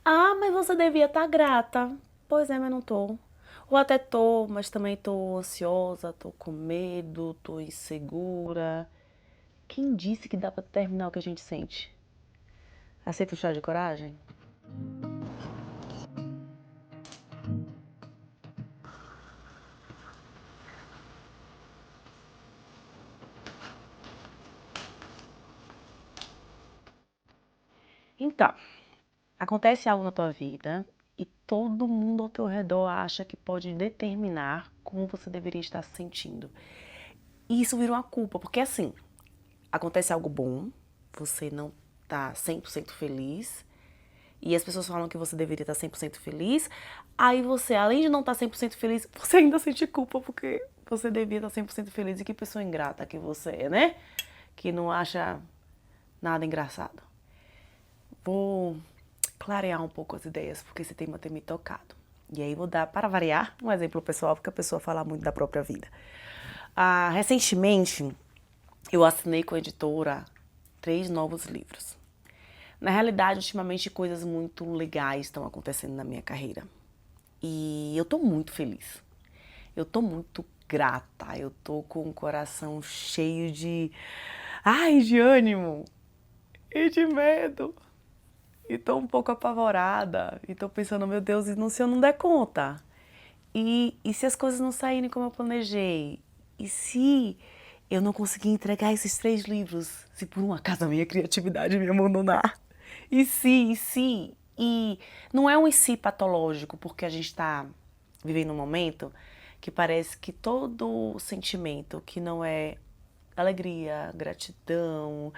Ah, mas você devia estar grata. Pois é, mas não tô. Ou até tô, mas também tô ansiosa, tô com medo, tô insegura. Quem disse que dá pra terminar o que a gente sente? Aceita o chá de coragem? Então, acontece algo na tua vida e todo mundo ao teu redor acha que pode determinar como você deveria estar se sentindo. E isso vira uma culpa, porque assim, acontece algo bom, você não tá 100% feliz, e as pessoas falam que você deveria estar 100% feliz, aí você, além de não estar 100% feliz, você ainda sente culpa porque você devia estar 100% feliz. E que pessoa ingrata que você é, né? Que não acha nada engraçado. Vou clarear um pouco as ideias, porque esse tema tem me tocado. E aí vou dar, para variar, um exemplo pessoal, porque a pessoa fala muito da própria vida. Recentemente, eu assinei com a editora 3 novos livros. Na realidade, ultimamente, coisas muito legais estão acontecendo na minha carreira. E eu tô muito feliz. Eu tô muito grata. Eu tô com o coração cheio de ânimo e de medo. E tô um pouco apavorada. E tô pensando, meu Deus, e não, se eu não der conta? E se as coisas não saírem como eu planejei? E se eu não conseguir entregar esses 3 livros? Se por um acaso a minha criatividade me abandonar? E não é um e se patológico, porque a gente tá vivendo um momento que parece que todo sentimento que não é alegria, gratidão,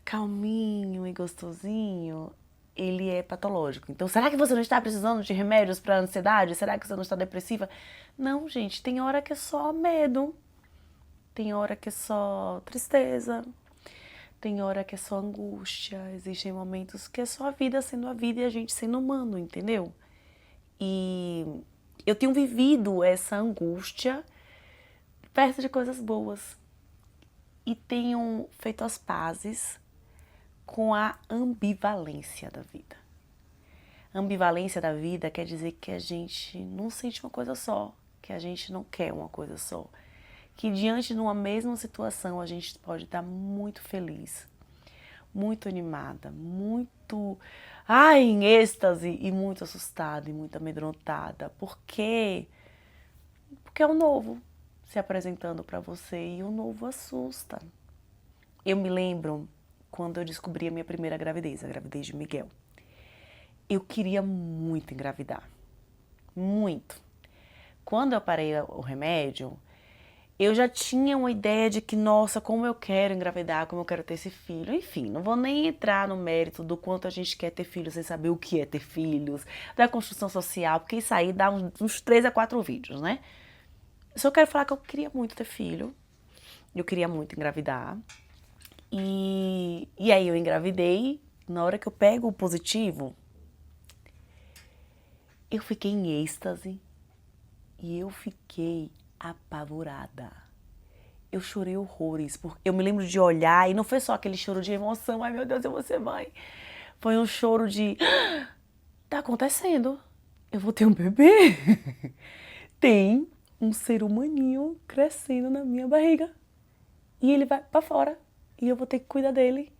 calminho e gostosinho, ele é patológico. Então, será que você não está precisando de remédios para ansiedade? Será que você não está depressiva? Não, gente, tem hora que é só medo, tem hora que é só tristeza, tem hora que é só angústia, existem momentos que é só a vida sendo a vida e a gente sendo humano, entendeu? E eu tenho vivido essa angústia perto de coisas boas e tenho feito as pazes com a ambivalência da vida. Ambivalência da vida quer dizer que a gente não sente uma coisa só, que a gente não quer uma coisa só. Que diante de uma mesma situação a gente pode estar muito feliz, muito animada, muito em êxtase e muito assustada e muito amedrontada. Porque é o novo se apresentando para você e o novo assusta. Eu me lembro quando eu descobri a minha primeira gravidez, a gravidez de Miguel. Eu queria muito engravidar, muito. Quando eu parei o remédio, eu já tinha uma ideia de que, nossa, como eu quero engravidar, como eu quero ter esse filho. Enfim, não vou nem entrar no mérito do quanto a gente quer ter filhos sem saber o que é ter filhos, da construção social, porque isso aí dá uns 3 a 4 vídeos, né? Eu só quero falar que eu queria muito ter filho, eu queria muito engravidar. E aí eu engravidei, na hora que eu pego o positivo, eu fiquei em êxtase e eu fiquei apavorada. Eu chorei horrores, porque eu me lembro de olhar e não foi só aquele choro de emoção, ai meu Deus, eu vou ser mãe. Foi um choro de, tá acontecendo, eu vou ter um bebê. Tem um ser humaninho crescendo na minha barriga e ele vai pra fora e eu vou ter que cuidar dele.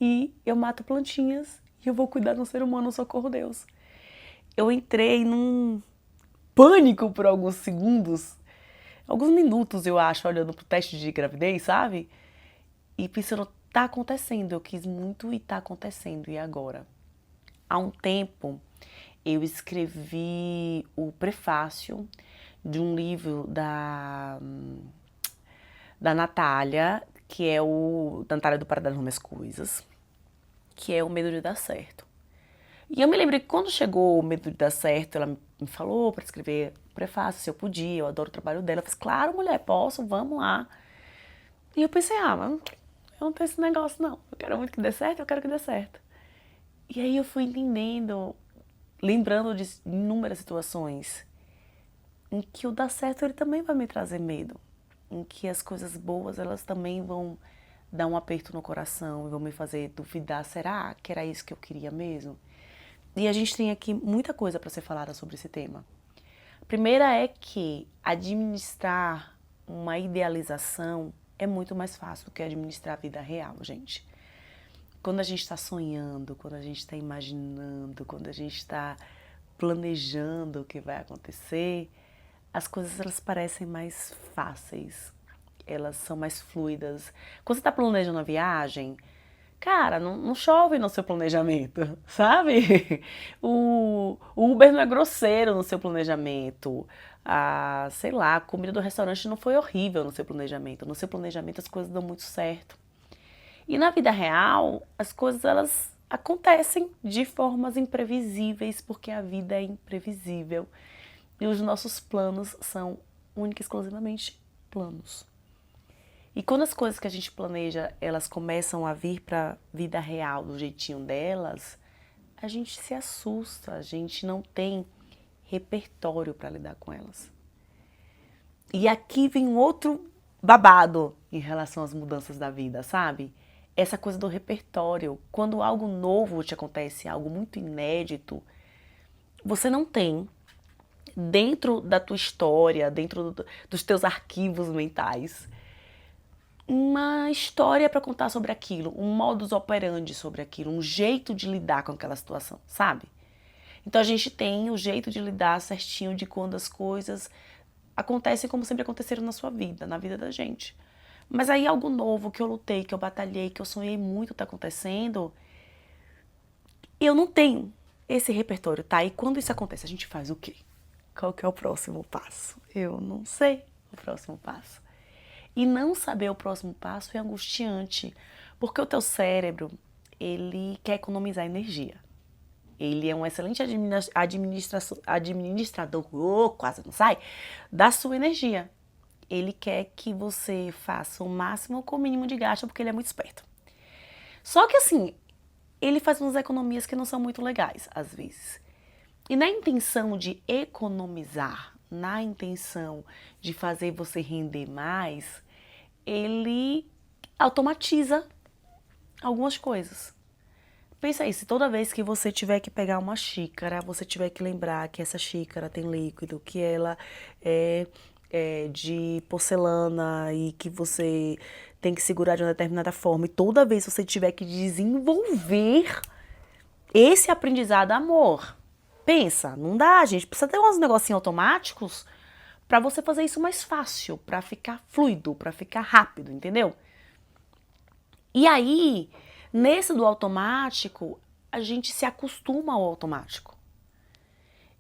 E eu mato plantinhas e eu vou cuidar de um ser humano, socorro Deus. Eu entrei num pânico por alguns segundos, alguns minutos eu acho, olhando pro teste de gravidez, sabe? E pensando, tá acontecendo, eu quis muito e tá acontecendo, e agora? Há um tempo eu escrevi o prefácio de um livro da Natália, que é o da Natália do Para das Minhas Coisas, que é o Medo de Dar Certo. E eu me lembrei que quando chegou o Medo de Dar Certo, ela me falou para escrever o prefácio, se eu podia, eu adoro o trabalho dela. Eu falei, claro, mulher, posso, vamos lá. E eu pensei, mas eu não tenho esse negócio não. Eu quero muito que dê certo, eu quero que dê certo. E aí eu fui entendendo, lembrando de inúmeras situações em que o dar certo ele também vai me trazer medo, em que as coisas boas elas também vão dar um aperto no coração e vão me fazer duvidar, será que era isso que eu queria mesmo? E a gente tem aqui muita coisa para ser falada sobre esse tema. A primeira é que administrar uma idealização é muito mais fácil do que administrar a vida real, gente. Quando a gente está sonhando, quando a gente está imaginando, quando a gente está planejando o que vai acontecer, as coisas elas parecem mais fáceis, elas são mais fluidas. Quando você está planejando uma viagem, cara, não chove no seu planejamento, sabe? O Uber não é grosseiro no seu planejamento. Sei lá, a comida do restaurante não foi horrível no seu planejamento. No seu planejamento as coisas dão muito certo. E na vida real, as coisas elas acontecem de formas imprevisíveis, porque a vida é imprevisível. E os nossos planos são única e exclusivamente planos. E quando as coisas que a gente planeja, elas começam a vir para a vida real do jeitinho delas, a gente se assusta, a gente não tem repertório para lidar com elas. E aqui vem um outro babado em relação às mudanças da vida, sabe? Essa coisa do repertório. Quando algo novo te acontece, algo muito inédito, você não tem dentro da tua história, dentro dos teus arquivos mentais, uma história para contar sobre aquilo, um modus operandi sobre aquilo, um jeito de lidar com aquela situação, sabe? Então a gente tem o jeito de lidar certinho de quando as coisas acontecem como sempre aconteceram na sua vida, na vida da gente. Mas aí algo novo que eu lutei, que eu batalhei, que eu sonhei muito tá acontecendo, eu não tenho esse repertório, tá? E quando isso acontece, a gente faz o quê? Qual que é o próximo passo? Eu não sei o próximo passo. E não saber o próximo passo é angustiante, porque o teu cérebro, ele quer economizar energia. Ele é um excelente administrador, quase não sai, da sua energia. Ele quer que você faça o máximo com o mínimo de gasto, porque ele é muito esperto. Só que assim, ele faz umas economias que não são muito legais, às vezes. E na intenção de economizar, na intenção de fazer você render mais, ele automatiza algumas coisas. Pensa aí, se toda vez que você tiver que pegar uma xícara, você tiver que lembrar que essa xícara tem líquido, que ela é de porcelana e que você tem que segurar de uma determinada forma, e toda vez que você tiver que desenvolver esse aprendizado, amor, pensa, não dá, gente, precisa ter uns negocinhos automáticos para você fazer isso mais fácil, para ficar fluido, para ficar rápido, entendeu? E aí, nesse do automático, a gente se acostuma ao automático.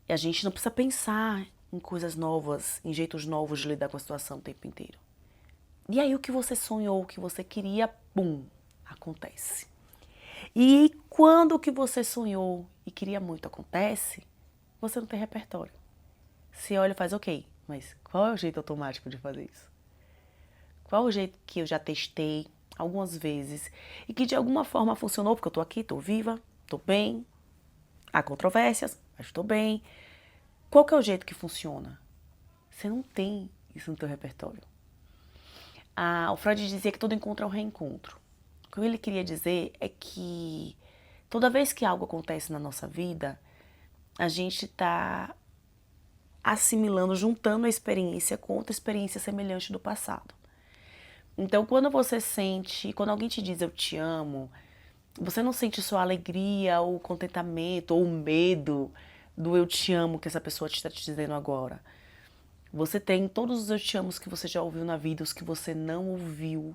E a gente não precisa pensar em coisas novas, em jeitos novos de lidar com a situação o tempo inteiro. E aí o que você sonhou, o que você queria, pum, acontece. E quando o que você sonhou e queria muito acontece, você não tem repertório. Você olha e faz, ok, mas qual é o jeito automático de fazer isso? Qual é o jeito que eu já testei algumas vezes e que de alguma forma funcionou, porque eu tô aqui, tô viva, tô bem, há controvérsias, mas tô bem. Qual que é o jeito que funciona? Você não tem isso no teu repertório. O Freud dizia que todo encontro é um reencontro. O que ele queria dizer é que toda vez que algo acontece na nossa vida, a gente está assimilando, juntando a experiência com outra experiência semelhante do passado. Então, quando você sente, quando alguém te diz eu te amo, você não sente só a alegria, ou o contentamento, ou o medo do eu te amo que essa pessoa está te dizendo agora. Você tem todos os eu te amos que você já ouviu na vida, os que você não ouviu.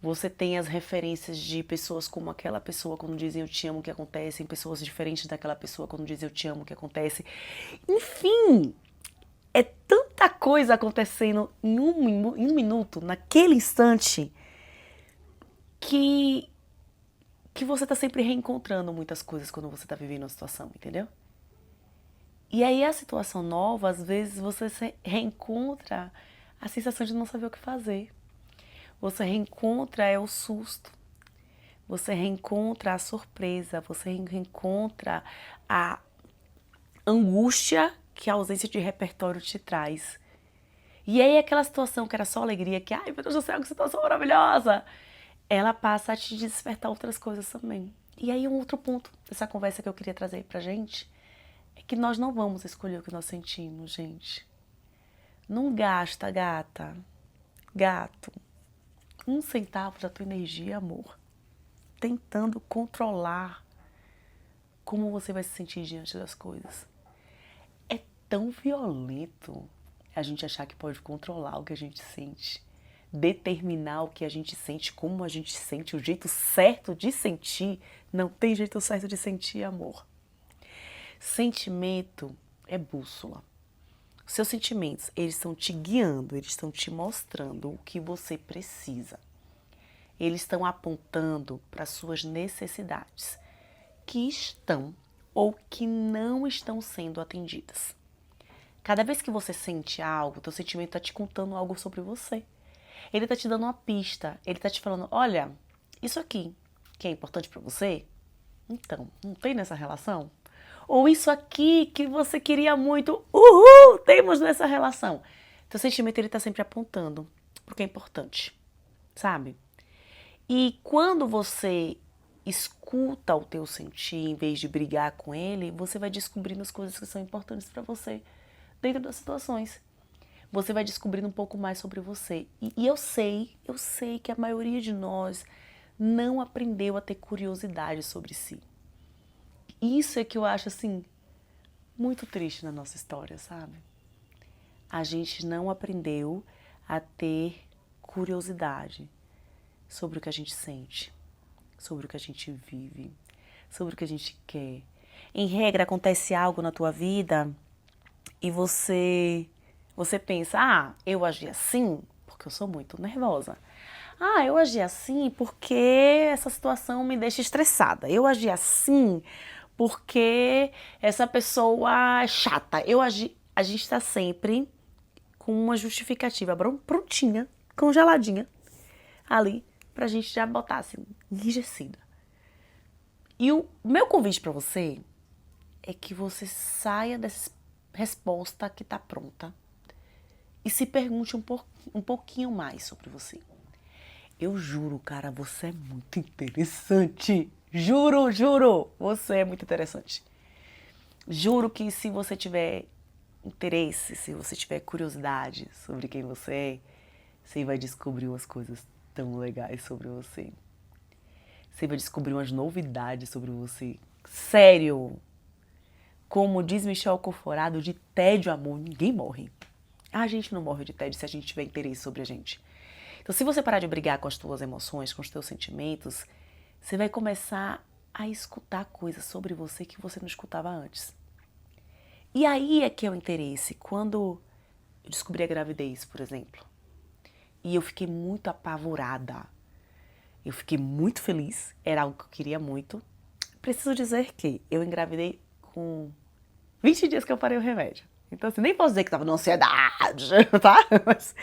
Você tem as referências de pessoas como aquela pessoa quando dizem eu te amo que acontecem, pessoas diferentes daquela pessoa quando dizem eu te amo que acontece. Enfim, é tanta coisa acontecendo em um minuto, naquele instante, que você tá sempre reencontrando muitas coisas quando você tá vivendo uma situação, entendeu? E aí a situação nova, às vezes você reencontra a sensação de não saber o que fazer. Você reencontra o susto. Você reencontra a surpresa. Você reencontra a angústia que a ausência de repertório te traz. E aí aquela situação que era só alegria, que ai meu Deus do céu, que situação maravilhosa, ela passa a te despertar outras coisas também. E aí um outro ponto dessa conversa que eu queria trazer pra gente é que nós não vamos escolher o que nós sentimos, gente. Não gasta, gata, gato, 1 centavo da tua energia, amor, tentando controlar como você vai se sentir diante das coisas. É tão violento a gente achar que pode controlar o que a gente sente, determinar o que a gente sente, como a gente sente, o jeito certo de sentir. Não tem jeito certo de sentir, amor. Sentimento é bússola. Seus sentimentos, eles estão te guiando, eles estão te mostrando o que você precisa. Eles estão apontando para suas necessidades, que estão ou que não estão sendo atendidas. Cada vez que você sente algo, teu sentimento está te contando algo sobre você. Ele está te dando uma pista, ele está te falando, olha, isso aqui que é importante para você, então, não tem nessa relação? Ou isso aqui que você queria muito, temos nessa relação. Teu sentimento, ele está sempre apontando pro que é importante, sabe? E quando você escuta o teu sentir, em vez de brigar com ele, você vai descobrindo as coisas que são importantes para você dentro das situações. Você vai descobrindo um pouco mais sobre você. E eu sei que a maioria de nós não aprendeu a ter curiosidade sobre si. Isso é que eu acho, assim, muito triste na nossa história, sabe? A gente não aprendeu a ter curiosidade sobre o que a gente sente, sobre o que a gente vive, sobre o que a gente quer. Em regra, acontece algo na tua vida e você pensa, eu agi assim porque eu sou muito nervosa. Eu agi assim porque essa situação me deixa estressada. Eu agi assim porque essa pessoa é chata. A gente está sempre com uma justificativa prontinha, congeladinha, ali, pra gente já botar assim, enrijecida. E o meu convite pra você é que você saia dessa resposta que tá pronta e se pergunte um pouquinho mais sobre você. Eu juro, cara, você é muito interessante. Juro, juro, você é muito interessante. Juro que se você tiver interesse, se você tiver curiosidade sobre quem você é, você vai descobrir umas coisas tão legais sobre você. Você vai descobrir umas novidades sobre você. Sério! Como diz Michel Conforado, de tédio, amor, ninguém morre. A gente não morre de tédio se a gente tiver interesse sobre a gente. Então, se você parar de brigar com as tuas emoções, com os teus sentimentos, você vai começar a escutar coisas sobre você que você não escutava antes. E aí é que é o interesse. Quando eu descobri a gravidez, por exemplo, e eu fiquei muito apavorada, eu fiquei muito feliz, era algo que eu queria muito. Preciso dizer que eu engravidei com 20 dias que eu parei o remédio. Então, assim, nem posso dizer que estava na ansiedade, tá? Mas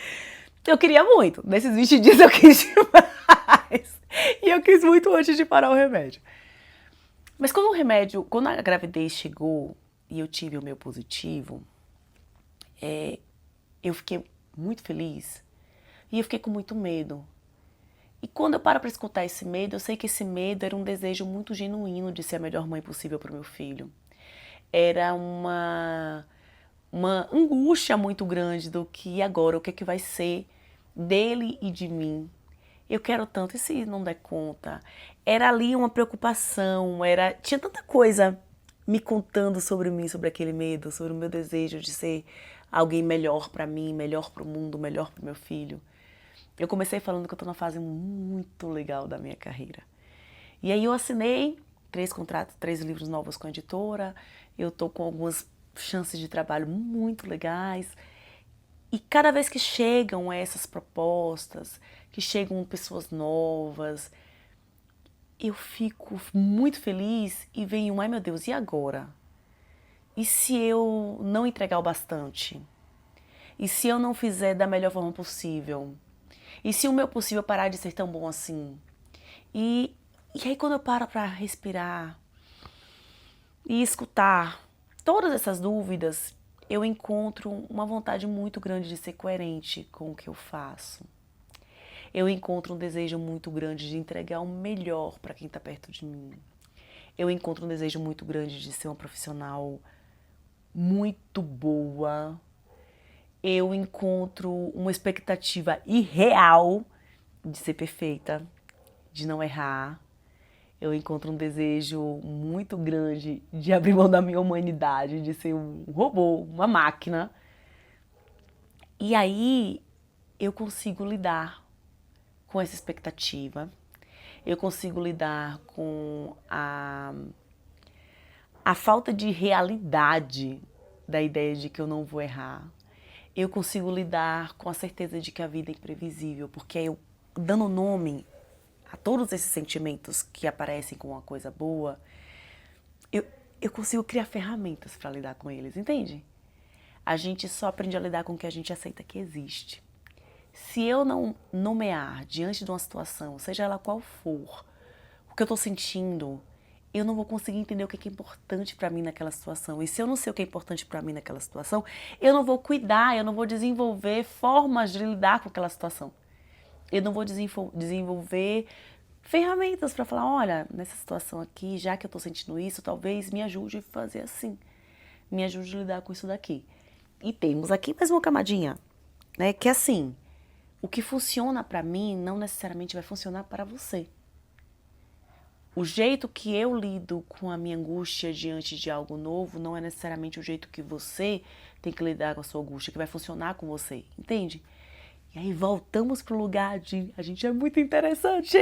eu queria muito. Nesses 20 dias eu quis demais. E eu quis muito antes de parar o remédio. Mas quando a gravidez chegou e eu tive o meu positivo, eu fiquei muito feliz e eu fiquei com muito medo. E quando eu paro para escutar esse medo, eu sei que esse medo era um desejo muito genuíno de ser a melhor mãe possível para o meu filho. Era uma angústia muito grande do que agora, o que é que vai ser dele e de mim. Eu quero tanto, e se não der conta? Era ali uma preocupação, tinha tanta coisa me contando sobre mim, sobre aquele medo, sobre o meu desejo de ser alguém melhor para mim, melhor para o mundo, melhor para o meu filho. Eu comecei falando que eu tô numa fase muito legal da minha carreira. E aí eu assinei 3 contratos, 3 livros novos com a editora. Eu tô com algumas chances de trabalho muito legais. E cada vez que chegam essas propostas, que chegam pessoas novas, eu fico muito feliz e venho, ai meu Deus, e agora? E se eu não entregar o bastante? E se eu não fizer da melhor forma possível? E se o meu possível parar de ser tão bom assim? E aí quando eu paro para respirar e escutar todas essas dúvidas, eu encontro uma vontade muito grande de ser coerente com o que eu faço. Eu encontro um desejo muito grande de entregar o melhor para quem está perto de mim. Eu encontro um desejo muito grande de ser uma profissional muito boa. Eu encontro uma expectativa irreal de ser perfeita, de não errar. Eu encontro um desejo muito grande de abrir mão da minha humanidade, de ser um robô, uma máquina. E aí eu consigo lidar com essa expectativa. Eu consigo lidar com a falta de realidade da ideia de que eu não vou errar. Eu consigo lidar com a certeza de que a vida é imprevisível, porque eu, dando nome a todos esses sentimentos que aparecem com uma coisa boa, eu, eu consigo criar ferramentas para lidar com eles, entende? A gente só aprende a lidar com o que a gente aceita que existe. Se eu não nomear diante de uma situação, seja ela qual for, o que eu estou sentindo, eu não vou conseguir entender o que é importante para mim naquela situação. E se eu não sei o que é importante para mim naquela situação, eu não vou cuidar, eu não vou desenvolver formas de lidar com aquela situação. Eu não vou desenvolver ferramentas para falar, olha, nessa situação aqui, já que eu estou sentindo isso, talvez me ajude a fazer assim. Me ajude a lidar com isso daqui. E temos aqui mais uma camadinha, né? Que é assim, o que funciona para mim não necessariamente vai funcionar para você. O jeito que eu lido com a minha angústia diante de algo novo não é necessariamente o jeito que você tem que lidar com a sua angústia, que vai funcionar com você, entende? E aí voltamos pro lugar de a gente é muito interessante,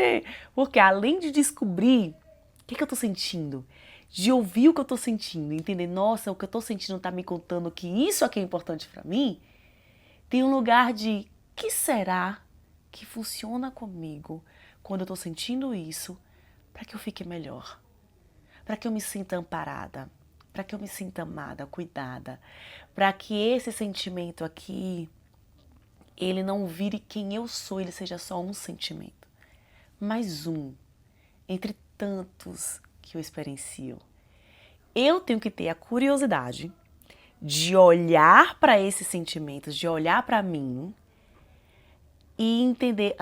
porque além de descobrir o que eu tô sentindo, de ouvir o que eu tô sentindo, entender, nossa, o que eu tô sentindo tá me contando que isso aqui é importante para mim, tem um lugar de que será que funciona comigo quando eu tô sentindo isso para que eu fique melhor, para que eu me sinta amparada, para que eu me sinta amada, cuidada, para que esse sentimento aqui ele não vire quem eu sou, ele seja só um sentimento. Mais um, entre tantos que eu experiencio. Eu tenho que ter a curiosidade de olhar para esses sentimentos, de olhar para mim e entender,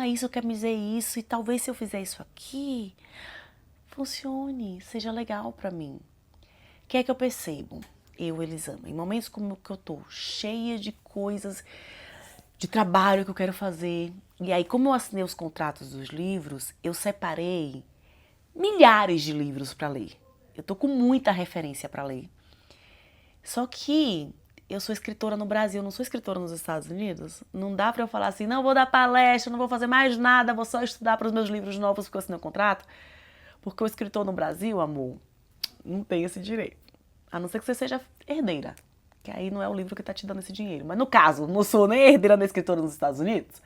isso quer me dizer isso, e talvez se eu fizer isso aqui, funcione, seja legal para mim. O que é que eu percebo? Eu, Elisama, em momentos como que eu tô cheia de coisas, de trabalho que eu quero fazer. E aí, como eu assinei os contratos dos livros, eu separei milhares de livros para ler. Eu tô com muita referência para ler. Só que eu sou escritora no Brasil, não sou escritora nos Estados Unidos. Não dá para eu falar assim, não vou dar palestra, não vou fazer mais nada, vou só estudar para os meus livros novos porque eu assinei o contrato. Porque o escritor no Brasil, amor, não tem esse direito. A não ser que você seja herdeira. Que aí não é o livro que tá te dando esse dinheiro. Mas no caso, não sou nem herdeira nem escritora nos Estados Unidos.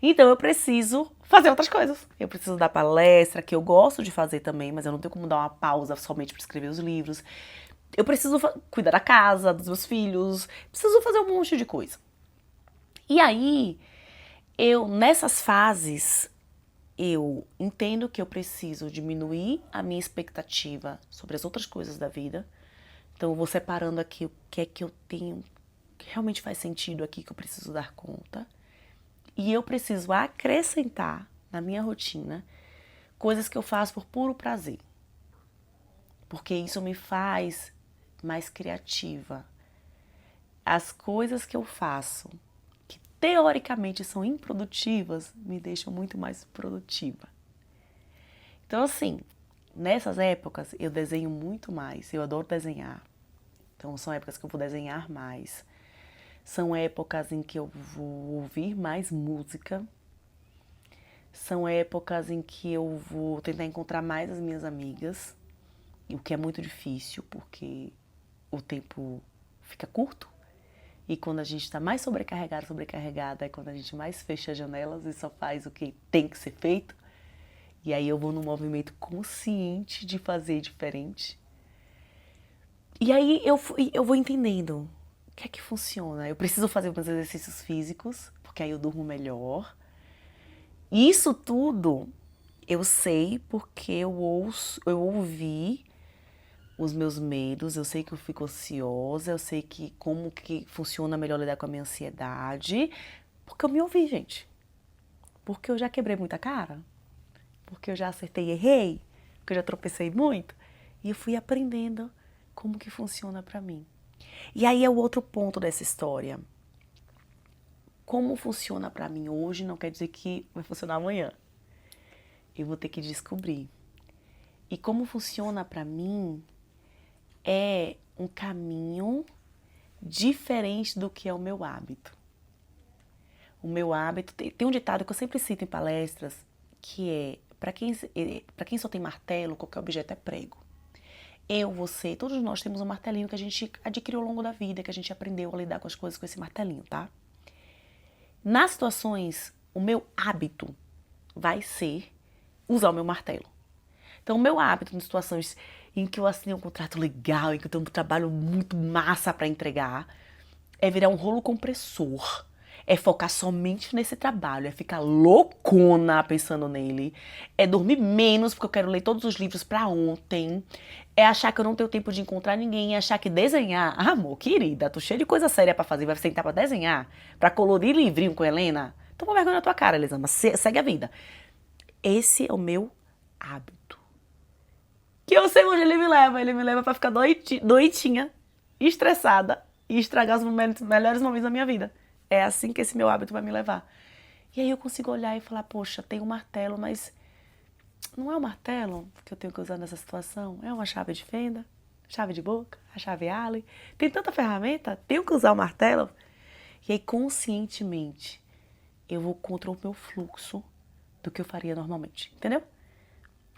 Então eu preciso fazer outras coisas. Eu preciso dar palestra, que eu gosto de fazer também, mas eu não tenho como dar uma pausa somente para escrever os livros. Eu preciso cuidar da casa, dos meus filhos. Preciso fazer um monte de coisa. E aí, nessas fases, eu entendo que eu preciso diminuir a minha expectativa sobre as outras coisas da vida. Então eu vou separando aqui o que é que eu tenho, que realmente faz sentido aqui, que eu preciso dar conta. E eu preciso acrescentar na minha rotina coisas que eu faço por puro prazer. Porque isso me faz mais criativa. As coisas que eu faço, que teoricamente são improdutivas, me deixam muito mais produtiva. Então assim, nessas épocas eu desenho muito mais, eu adoro desenhar. Então são épocas que eu vou desenhar mais. São épocas em que eu vou ouvir mais música. São épocas em que eu vou tentar encontrar mais as minhas amigas, o que é muito difícil, porque o tempo fica curto. E quando a gente está mais sobrecarregada, é quando a gente mais fecha as janelas e só faz o que tem que ser feito. E aí eu vou num movimento consciente de fazer diferente. E aí eu vou entendendo o que é que funciona. Eu preciso fazer meus exercícios físicos, porque aí eu durmo melhor. Isso tudo eu sei porque eu ouvi os meus medos, eu sei que eu fico ansiosa, eu sei que como que funciona melhor lidar com a minha ansiedade, porque eu me ouvi, gente. Porque eu já quebrei muita cara, porque eu já acertei e errei, porque eu já tropecei muito. E eu fui aprendendo como que funciona pra mim. E aí é o outro ponto dessa história. Como funciona pra mim hoje não quer dizer que vai funcionar amanhã. Eu vou ter que descobrir. E como funciona pra mim é um caminho diferente do que é o meu hábito. O meu hábito, tem um ditado que eu sempre cito em palestras, que é, para quem só tem martelo, qualquer objeto é prego. Eu, você, todos nós temos um martelinho que a gente adquiriu ao longo da vida, que a gente aprendeu a lidar com as coisas com esse martelinho, tá? Nas situações, o meu hábito vai ser usar o meu martelo. Então, o meu hábito em situações em que eu assinei um contrato legal, em que eu tenho um trabalho muito massa para entregar, é virar um rolo compressor. É focar somente nesse trabalho, é ficar loucona pensando nele, é dormir menos porque eu quero ler todos os livros pra ontem, é achar que eu não tenho tempo de encontrar ninguém, é achar que desenhar, amor, querida, tô cheia de coisa séria pra fazer, vai sentar pra desenhar, pra colorir livrinho com Helena? Toma vergonha na tua cara, Elisama, segue a vida. Esse é o meu hábito. Que eu sei onde ele me leva pra ficar doitinha, estressada e estragar os melhores momentos da minha vida. É assim que esse meu hábito vai me levar. E aí eu consigo olhar e falar, poxa, tem um martelo, mas não é o martelo que eu tenho que usar nessa situação? É uma chave de fenda, chave de boca, a chave Allen. Tem tanta ferramenta, tenho que usar o martelo. E aí conscientemente eu vou contra o meu fluxo do que eu faria normalmente, entendeu?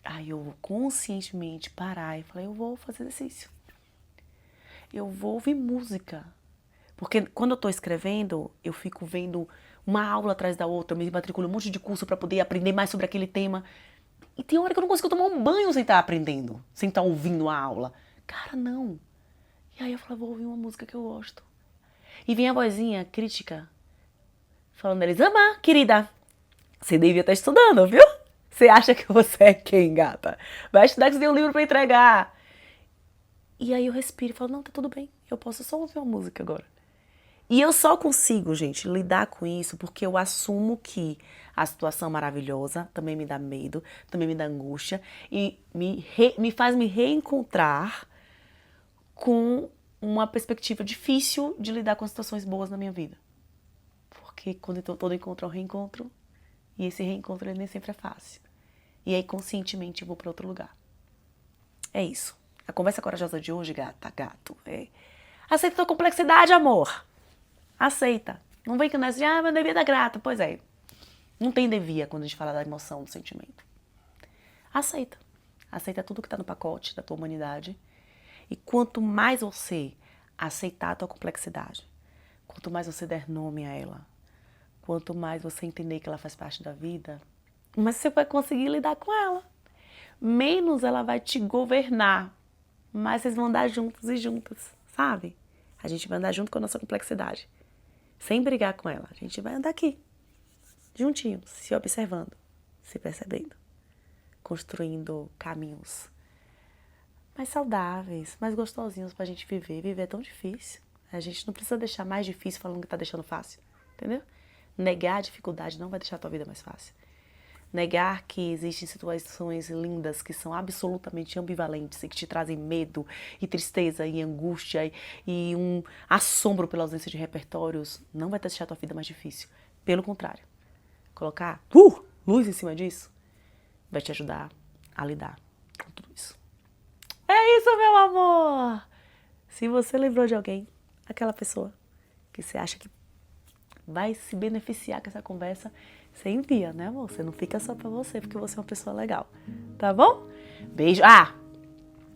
Aí eu vou conscientemente parar e falar, eu vou fazer exercício. Eu vou ouvir música. Porque quando eu tô escrevendo, eu fico vendo uma aula atrás da outra, eu me matriculo um monte de curso para poder aprender mais sobre aquele tema. E tem hora que eu não consigo tomar um banho sem estar aprendendo, sem estar ouvindo a aula. Cara, não. E aí eu falo, vou ouvir uma música que eu gosto. E vem a vozinha crítica, falando, Elisama, querida, você devia estar estudando, viu? Você acha que você é quem, gata? Vai estudar que você tem um livro para entregar. E aí eu respiro e falo, não, tá tudo bem, eu posso só ouvir uma música agora. E eu só consigo, gente, lidar com isso porque eu assumo que a situação maravilhosa também me dá medo, também me dá angústia e me faz me reencontrar com uma perspectiva difícil de lidar com situações boas na minha vida. Porque quando todo encontro é um reencontro, e esse reencontro ele nem sempre é fácil. E aí conscientemente eu vou para outro lugar. É isso. A conversa corajosa de hoje, gata, gato, é... Aceita a tua complexidade, amor. Aceita. Não vem com nessa de, mas devia dar grata. Pois é. Não tem devia quando a gente fala da emoção, do sentimento. Aceita. Aceita tudo que tá no pacote da tua humanidade. E quanto mais você aceitar a tua complexidade, quanto mais você der nome a ela, quanto mais você entender que ela faz parte da vida, mais você vai conseguir lidar com ela. Menos ela vai te governar. Mais vocês vão andar juntos e juntas, sabe? A gente vai andar junto com a nossa complexidade. Sem brigar com ela. A gente vai andar aqui, juntinho, se observando, se percebendo, construindo caminhos mais saudáveis, mais gostosinhos pra gente viver. Viver é tão difícil. A gente não precisa deixar mais difícil falando que tá deixando fácil, entendeu? Negar a dificuldade não vai deixar a tua vida mais fácil. Negar que existem situações lindas que são absolutamente ambivalentes e que te trazem medo e tristeza e angústia e um assombro pela ausência de repertórios não vai deixar a tua vida mais difícil. Pelo contrário, colocar luz em cima disso vai te ajudar a lidar com tudo isso. É isso, meu amor! Se você lembrou de alguém, aquela pessoa que você acha que vai se beneficiar com essa conversa, você envia, né, amor? Você não fica só pra você, porque você é uma pessoa legal. Tá bom? Beijo.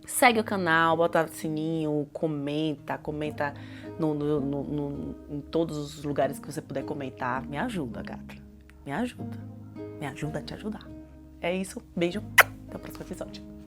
Segue o canal, bota o sininho, comenta em todos os lugares que você puder comentar. Me ajuda, gata. Me ajuda. Me ajuda a te ajudar. É isso. Beijo. Até o próximo episódio.